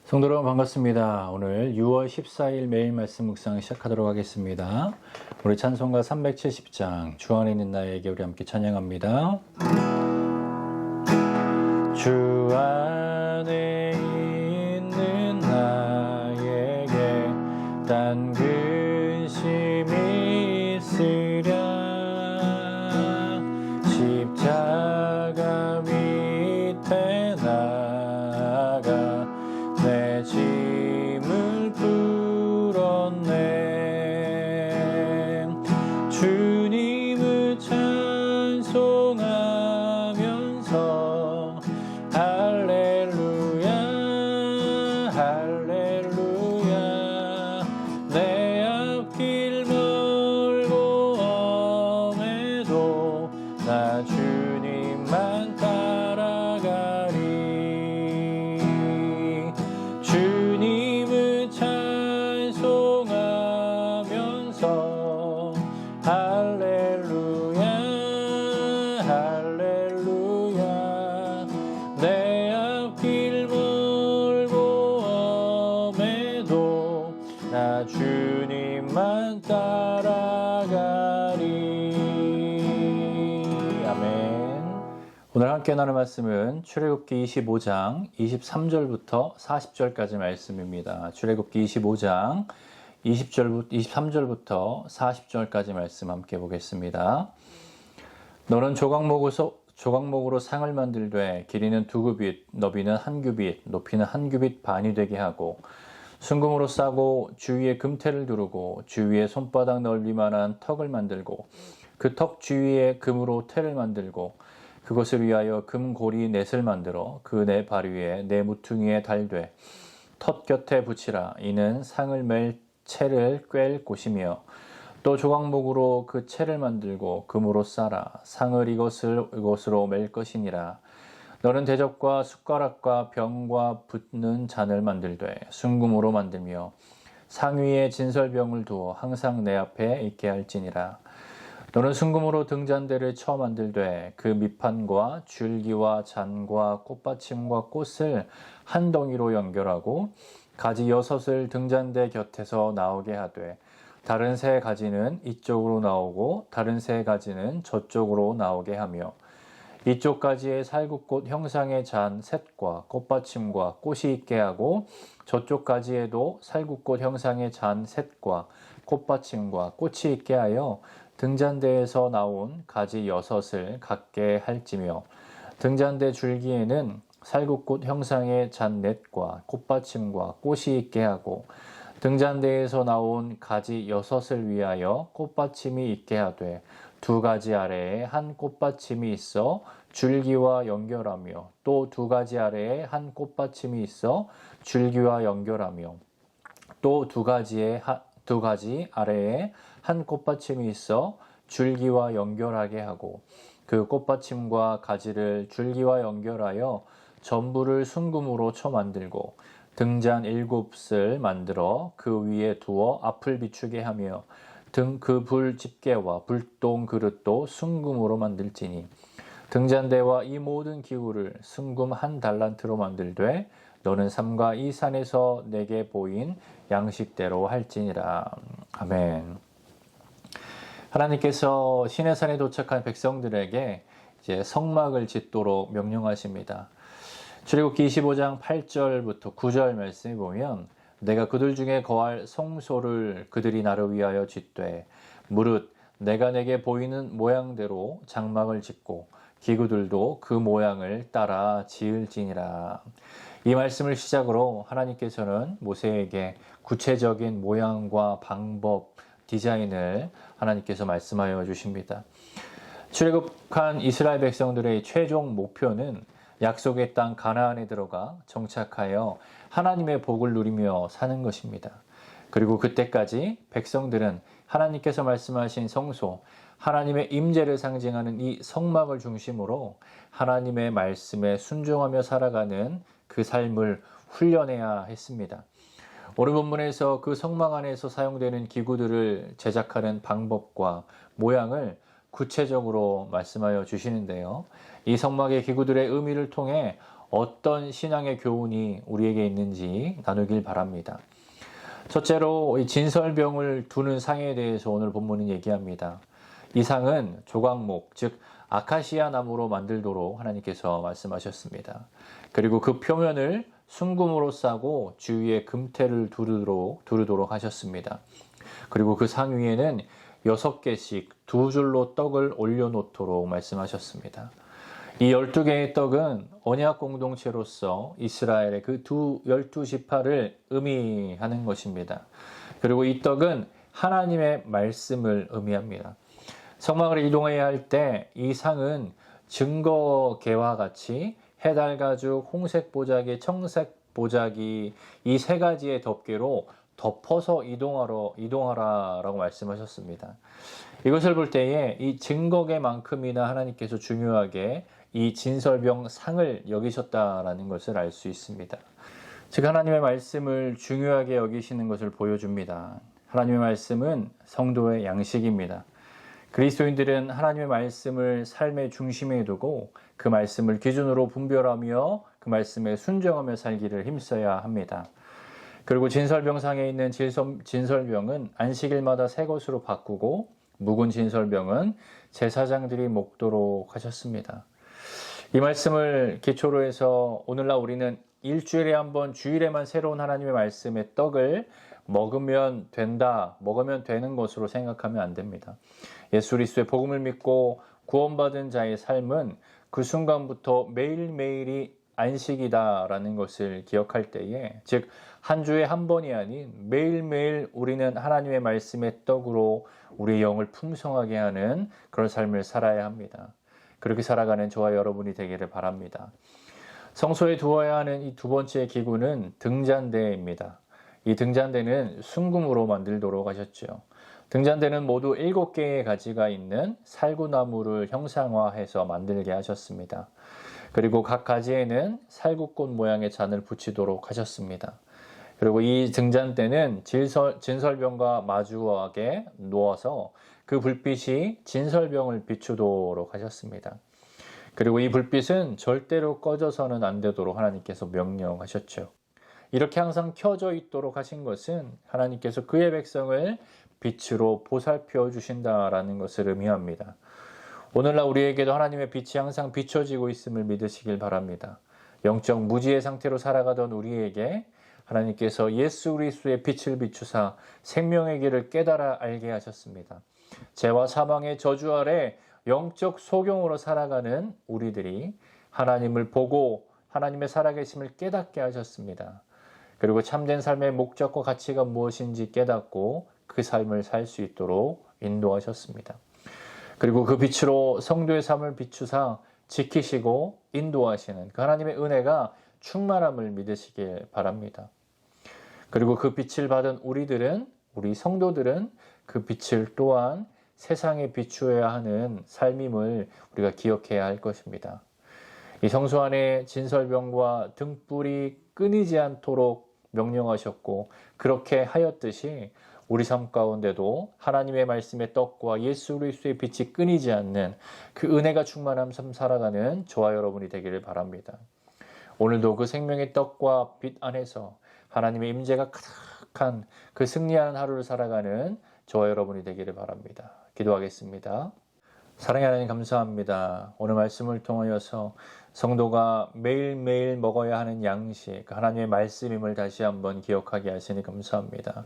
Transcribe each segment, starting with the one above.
성도 여러분 반갑습니다. 오늘 6월 14일 매일 말씀 묵상 시작하도록 하겠습니다. 우리 찬송가 370장 주 안에 있는 나에게 우리 함께 찬양합니다. 주 안에 있는 나에게 단 근심이 있으랴 십자가 밑에 나가 내 짐을 풀었네. 주님을 찬송하면서 할렐루야 할렐루야 내 앞길 멀고 엄해도 나 주님만 따라가리. 주님을 찬송하면서 할렐루야 할렐루야 내 앞길 멀고 엄해도 나 주님만 따라가리. 아멘. 오늘 함께 나눌 말씀은 출애굽기 25장 23절부터 40절까지 말씀입니다. 출애굽기 25장 23절부터 40절까지 말씀 함께 보겠습니다. 너는 조각목으로 상을 만들되 길이는 2규빗, 너비는 1규빗, 높이는 1규빗 반이 되게 하고 순금으로 싸고 주위에 금테를 두르고 주위에 손바닥 넓이만한 턱을 만들고 그 턱 주위에 금으로 테를 만들고 그것을 위하여 금고리 넷을 만들어 그 네 발 위에 네 무퉁이에 달되 텄 곁에 붙이라. 이는 상을 맬 채를 꿰일 곳이며 또 조각목으로 그 채를 만들고 금으로 싸라. 상을 이것으로 맬 것이니라. 너는 대접과 숟가락과 병과 붓는 잔을 만들되 순금으로 만들며 상 위에 진설병을 두어 항상 내 앞에 있게 할지니라. 너는 순금으로 등잔대를 쳐 만들되 그 밑판과 줄기와 잔과 꽃받침과 꽃을 한 덩이로 연결하고 가지 6을 등잔대 곁에서 나오게 하되 다른 세 가지는 이쪽으로 나오고 다른 세 가지는 저쪽으로 나오게 하며 이쪽 가지에 살구꽃 형상의 잔 셋과 꽃받침과 꽃이 있게 하고 저쪽 가지에도 살구꽃 형상의 잔 셋과 꽃받침과 꽃이 있게 하여 등잔대에서 나온 가지 6을 갖게 할지며 등잔대 줄기에는 살구꽃 형상의 잔 넷과 꽃받침과 꽃이 있게 하고 등잔대에서 나온 가지 6을 위하여 꽃받침이 있게 하되 2가지 아래에 한 꽃받침이 있어 줄기와 연결하며 또 2가지 아래에 한 꽃받침이 있어 줄기와 연결하며 또 2가지 아래에 한 꽃받침이 있어 줄기와 연결하게 하고 그 꽃받침과 가지를 줄기와 연결하여 전부를 순금으로 쳐 만들고 등잔 7을 만들어 그 위에 두어 앞을 비추게 하며 그 불 집게와 불동 그릇도 순금으로 만들지니 등잔대와 이 모든 기구를 순금 1달란트로 만들되 너는 삼가 이 산에서 내게 보인 양식대로 할지니라. 아멘. 하나님께서 시내산에 도착한 백성들에게 이제 성막을 짓도록 명령하십니다. 출애굽기 25장 8절부터 9절 말씀에 보면 내가 그들 중에 거할 성소를 그들이 나를 위하여 짓되 무릇 내가 내게 보이는 모양대로 장막을 짓고 기구들도 그 모양을 따라 지을지니라. 이 말씀을 시작으로 하나님께서는 모세에게 구체적인 모양과 방법, 디자인을 하나님께서 말씀하여 주십니다. 출애굽한 이스라엘 백성들의 최종 목표는 약속의 땅 가나안에 들어가 정착하여 하나님의 복을 누리며 사는 것입니다. 그리고 그때까지 백성들은 하나님께서 말씀하신 성소, 하나님의 임재를 상징하는 이 성막을 중심으로 하나님의 말씀에 순종하며 살아가는 그 삶을 훈련해야 했습니다. 오늘 본문에서 그 성막 안에서 사용되는 기구들을 제작하는 방법과 모양을 구체적으로 말씀하여 주시는데요. 이 성막의 기구들의 의미를 통해 어떤 신앙의 교훈이 우리에게 있는지 나누길 바랍니다. 첫째로 이 진설병을 두는 상에 대해서 오늘 본문은 얘기합니다. 이 상은 조각목, 즉 아카시아 나무로 만들도록 하나님께서 말씀하셨습니다. 그리고 그 표면을 순금으로 싸고 주위에 금태를 두르도록 하셨습니다. 그리고 그 상 위에는 6개씩 2줄로 떡을 올려놓도록 말씀하셨습니다. 이 12개의 떡은 언약 공동체로서 이스라엘의 그 12지파를 의미하는 것입니다. 그리고 이 떡은 하나님의 말씀을 의미합니다. 성막을 이동해야 할 때 이 상은 증거계와 같이 해달가죽, 홍색 보자기, 청색 보자기 이 3가지의 덮개로 덮어서 이동하라라고 말씀하셨습니다. 이것을 볼 때에 이 증거계만큼이나 하나님께서 중요하게 이 진설병 상을 여기셨다라는 것을 알 수 있습니다. 즉 하나님의 말씀을 중요하게 여기시는 것을 보여줍니다. 하나님의 말씀은 성도의 양식입니다. 그리스도인들은 하나님의 말씀을 삶의 중심에 두고 그 말씀을 기준으로 분별하며 그 말씀에 순종하며 살기를 힘써야 합니다. 그리고 진설병상에 있는 진설병은 안식일마다 새 것으로 바꾸고 묵은 진설병은 제사장들이 먹도록 하셨습니다. 이 말씀을 기초로 해서 오늘날 우리는 일주일에 한 번 주일에만 새로운 하나님의 말씀의 떡을 먹으면 된다, 먹으면 되는 것으로 생각하면 안 됩니다. 예수 그리스도의 복음을 믿고 구원받은 자의 삶은 그 순간부터 매일매일이 안식이다라는 것을 기억할 때에, 즉 한 주에 한 번이 아닌 매일매일 우리는 하나님의 말씀의 떡으로 우리의 영을 풍성하게 하는 그런 삶을 살아야 합니다. 그렇게 살아가는 저와 여러분이 되기를 바랍니다. 성소에 두어야 하는 이 두 번째 기구는 등잔대입니다. 이 등잔대는 순금으로 만들도록 하셨죠. 등잔대는 모두 7개의 가지가 있는 살구나무를 형상화해서 만들게 하셨습니다. 그리고 각 가지에는 살구꽃 모양의 잔을 붙이도록 하셨습니다. 그리고 이 등잔대는 진설병과 마주하게 놓아서 그 불빛이 진설병을 비추도록 하셨습니다. 그리고 이 불빛은 절대로 꺼져서는 안 되도록 하나님께서 명령하셨죠. 이렇게 항상 켜져 있도록 하신 것은 하나님께서 그의 백성을 빛으로 보살펴 주신다라는 것을 의미합니다. 오늘날 우리에게도 하나님의 빛이 항상 비춰지고 있음을 믿으시길 바랍니다. 영적 무지의 상태로 살아가던 우리에게 하나님께서 예수 그리스도의 빛을 비추사 생명의 길을 깨달아 알게 하셨습니다. 죄와 사망의 저주 아래 영적 소경으로 살아가는 우리들이 하나님을 보고 하나님의 살아계심을 깨닫게 하셨습니다. 그리고 참된 삶의 목적과 가치가 무엇인지 깨닫고 그 삶을 살 수 있도록 인도하셨습니다. 그리고 그 빛으로 성도의 삶을 비추사 지키시고 인도하시는 그 하나님의 은혜가 충만함을 믿으시길 바랍니다. 그리고 그 빛을 받은 우리 성도들은 그 빛을 또한 세상에 비추어야 하는 삶임을 우리가 기억해야 할 것입니다. 이 성소 안에 진설병과 등불이 끊이지 않도록 명령하셨고 그렇게 하였듯이 우리 삶 가운데도 하나님의 말씀의 떡과 예수 그리스도의 빛이 끊이지 않는 그 은혜가 충만한 삶 살아가는 저와 여러분이 되기를 바랍니다. 오늘도 그 생명의 떡과 빛 안에서 하나님의 임재가 가득한 그 승리하는 하루를 살아가는 저와 여러분이 되기를 바랍니다. 기도하겠습니다. 사랑의 하나님 감사합니다. 오늘 말씀을 통하여서 성도가 매일매일 먹어야 하는 양식, 하나님의 말씀임을 다시 한번 기억하게 하시니 감사합니다.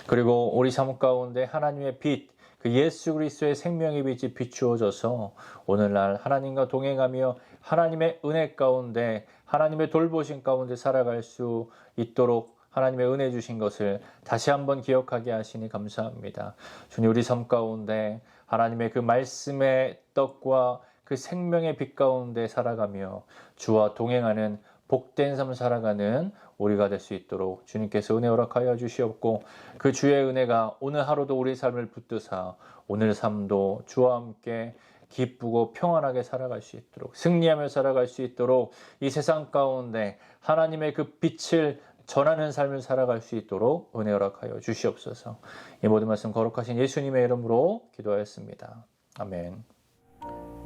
그리고 우리 삶 가운데 하나님의 빛, 그 예수 그리스도의 생명의 빛이 비추어져서 오늘날 하나님과 동행하며 하나님의 은혜 가운데, 하나님의 돌보심 가운데 살아갈 수 있도록 하나님의 은혜 주신 것을 다시 한번 기억하게 하시니 감사합니다. 주님, 우리 삶 가운데 하나님의 그 말씀의 떡과 그 생명의 빛 가운데 살아가며 주와 동행하는 복된 삶 살아가는 우리가 될 수 있도록 주님께서 은혜 허락하여 주시옵고 그 주의 은혜가 오늘 하루도 우리 삶을 붙드사 오늘 삶도 주와 함께 기쁘고 평안하게 살아갈 수 있도록 승리하며 살아갈 수 있도록 이 세상 가운데 하나님의 그 빛을 전하는 삶을 살아갈 수 있도록 은혜 허락하여 주시옵소서. 이 모든 말씀 거룩하신 예수님의 이름으로 기도하였습니다. 아멘.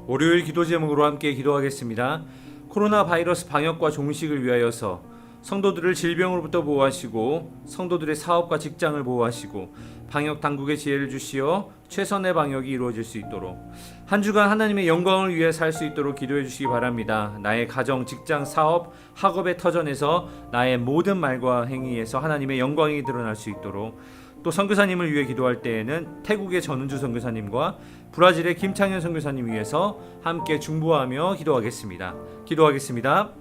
월요일 기도 제목으로 함께 기도하겠습니다. 코로나 바이러스 방역과 종식을 위하여서 성도들을 질병으로부터 보호하시고 성도들의 사업과 직장을 보호하시고 방역 당국의 지혜를 주시어 최선의 방역이 이루어질 수 있도록 한 주간 하나님의 영광을 위해 살 수 있도록 기도해 주시기 바랍니다. 나의 가정, 직장, 사업, 학업의 터전에서 나의 모든 말과 행위에서 하나님의 영광이 드러날 수 있도록 또 선교사님을 위해 기도할 때에는 태국의 전은주 선교사님과 브라질의 김창현 선교사님 위해서 함께 중보하며 기도하겠습니다. 기도하겠습니다.